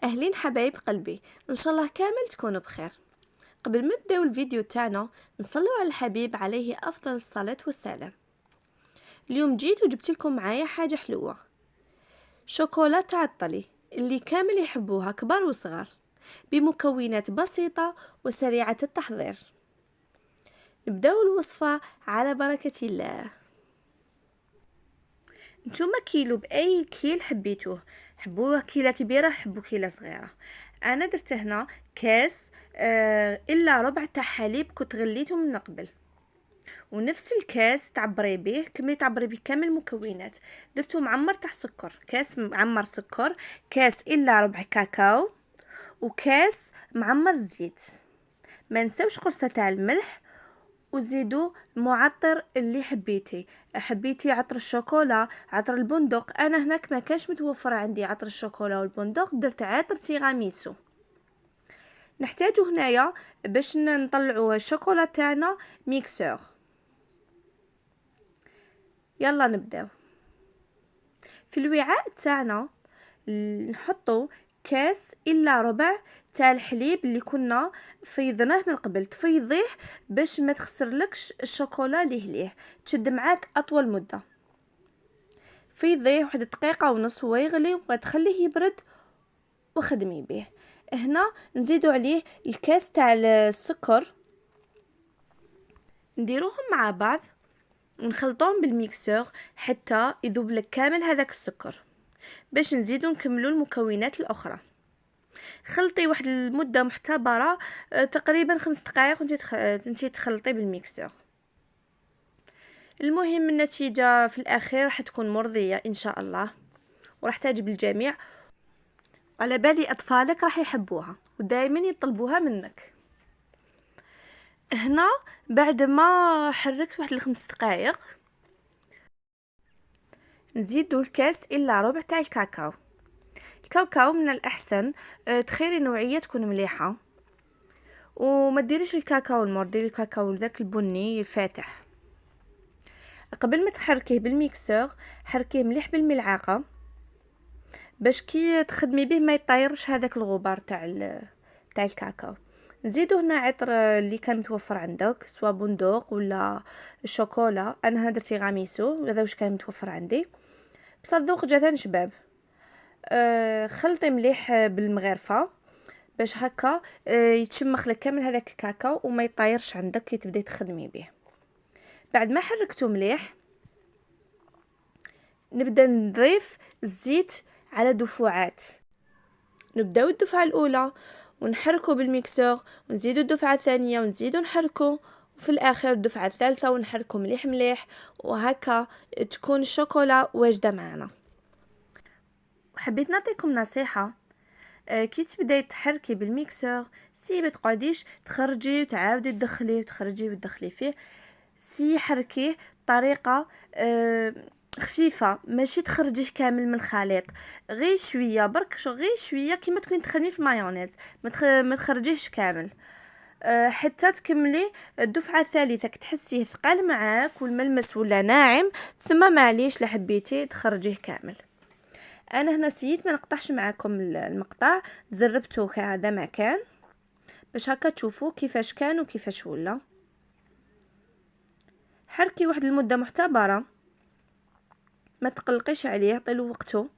أهلين حبايب قلبي، إن شاء الله كامل تكونوا بخير. قبل ما نبداو الفيديو تاعنا نصلوا على الحبيب عليه أفضل الصلاة والسلام. اليوم جيت وجبت لكم معايا حاجة حلوة، شوكولا تعطلي اللي كامل يحبوها كبار وصغار، بمكونات بسيطة وسريعة التحضير. نبداو الوصفة على بركة الله. نتوما كيلو باي كيل حبيتوه، حبوه كيله كبيره حبوا كيله صغيره. انا درت هنا كاس الا ربع تاع حليب كنت غليته من قبل، ونفس الكاس تعبري به كملي تعبري به كامل المكونات. درتو معمر تاع سكر، كاس معمر سكر، كاس الا ربع كاكاو، وكاس معمر زيت. ما نساوش قرصه تاع الملح، وزيدوا المعطر اللي حبيتي عطر الشوكولا، عطر البندق. انا هناك ما كانش متوفر عندي عطر الشوكولا والبندق، درت عطر تيراميسو. نحتاجو هنايا باش نطلعوا الشوكولا تاعنا ميكسور. يلا نبداو. في الوعاء تاعنا نحطو كاس الا ربع تاع الحليب اللي كنا فيضناه من قبل. تفيضيه باش ما تخسرلكش الشوكولا ليه تشد معاك اطول مده. فيضيه واحد دقيقه ونص هو يغلي، وتخليه يبرد وخدمي به. هنا نزيدو عليه الكاس تاع السكر، نديروهم مع بعض ونخلطوهم بالميكسور حتى يذوب لك كامل هذاك السكر، باش نزيدو نكملو المكونات الاخرى. خلطي واحد المده محتبره، تقريبا 5 دقائق وانتي تخلطي بالميكسور. المهم النتيجه في الاخير راح تكون مرضيه ان شاء الله، وراح تعجب الجميع، على بالي اطفالك راح يحبوها ودائما يطلبوها منك. هنا بعد ما حركت واحد 5 دقائق نزيدو الكاس الا ربع تاع الكاكاو. الكاكاو من الاحسن تخيري نوعيه تكون مليحه، وما ديريش الكاكاو المر، ديري الكاكاو ذاك البني الفاتح. قبل ما تحركيه بالميكسور حركيه مليح بالملعقه باش كي تخدمي به ما يطيرش هذاك الغبار تاع الكاكاو. نزيدو هنا عطر اللي كان متوفر عندك، سواء بندق ولا الشوكولا. انا هنا درت تيراميسو، هذا واش كان متوفر عندي. بصح الذوق جا ثاني شباب. خلطي مليح بالمغرفه باش هكا يتشمخ لك كامل هذاك الكاكاو وما يطيرش عندك كي تبداي تخدمي به. بعد ما حركته مليح نبدا نضيف الزيت على دفعات. نبداو الدفعه الاولى ونحركه بالميكسور، ونزيدو الدفعه الثانيه ونزيدو نحركه، وفي الاخير الدفعه الثالثه ونحركه مليح مليح، وهكا تكون الشوكولا واجده معنا. وحبيت نعطيكم نصيحه، كي تبداي تحركي بالميكسور سي ما تقعديش تخرجي وتعاودي تدخلي وتخرجي وتدخلي فيه. سي حركيه بطريقه خفيفه، ماشي تخرجيه كامل من الخليط، غير شويه برك، غير شويه كيما تكوني تخدمي في مايونيز، ما تخرجيهش كامل حتى تكملي الدفعه الثالثه. كتحسيه ثقل معاك والملمس ولا ناعم، ثم معليش لحبيتي تخرجيه كامل. انا هنا سيت ما نقطعش معاكم المقطع، زربته كهذا ما كان باش هكا تشوفوا كيفاش كان وكيفاش ولا. حركي واحد المده محتبره، ما تقلقيش عليه، طيلو وقته.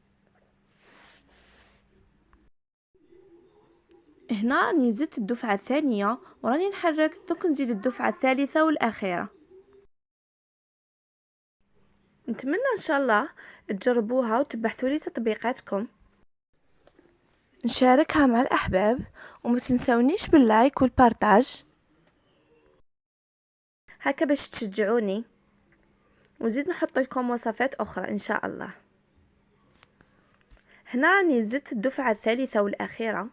هنا راني زدت الدفعه الثانيه وراني نحرك، دوك نزيد الدفعه الثالثه والاخيره. نتمنى ان شاء الله تجربوها وتبحثوا لي تطبيقاتكم، نشاركها مع الاحباب، وما تنسونيش باللايك والبارتاج هكا باش تشجعوني، وزيد نحط لكم وصفات اخرى ان شاء الله. هنا راني زدت الدفعه الثالثه والاخيره.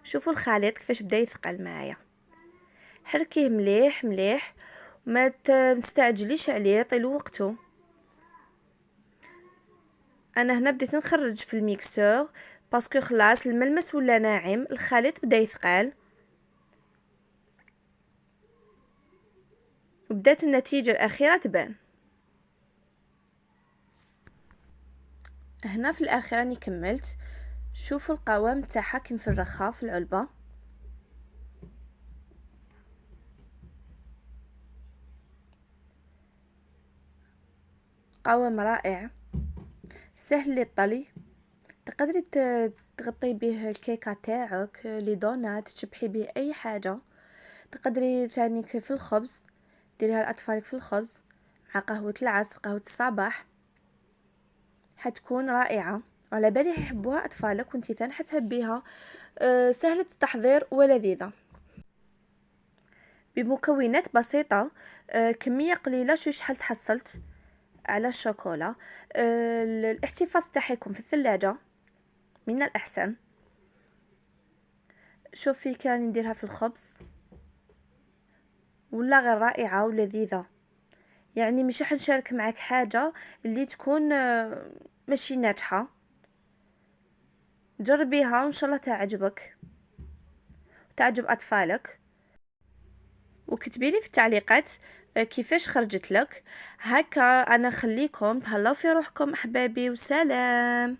شوفوا الخليط كيفاش بدا يثقل معايا. حركيه مليح مليح، ما تستعجليش عليه، طيلو وقته. انا هنا بديت نخرج في الميكسور باسكو خلاص الملمس ولا ناعم، الخليط بدا يثقل، وبدات النتيجه الاخيره تبان. هنا في الاخير راني كملت. شوفوا القوام تاعها كي نفرخها في العلبة. قوام رائع سهل للطلي. تقدري تغطي به الكيكه تاعك، لي دونات، تشبحي به اي حاجه. تقدري ثاني في الخبز، ديريها لاطفالك في الخبز مع قهوه العصر، قهوه الصباح، حتكون رائعه. على بالي يحبوها اطفالك وانتي ثاني حتحبيها. سهله التحضير ولذيذه بمكونات بسيطه. كميه قليله. شو شحال تحصلت على الشوكولا. الاحتفاظ تاعها يكون في الثلاجه من الأحسن. شوفي كان نديرها في الخبز ولا غير رائعة ولذيذة. يعني مش راح نشارك معك حاجة اللي تكون ماشي ناجحة. جربيها وان شاء الله تعجبك وتعجب أطفالك، وكتبي لي في التعليقات كيفاش خرجت لك. هكا انا خليكم تهلاو في روحكم احبابي، وسلام.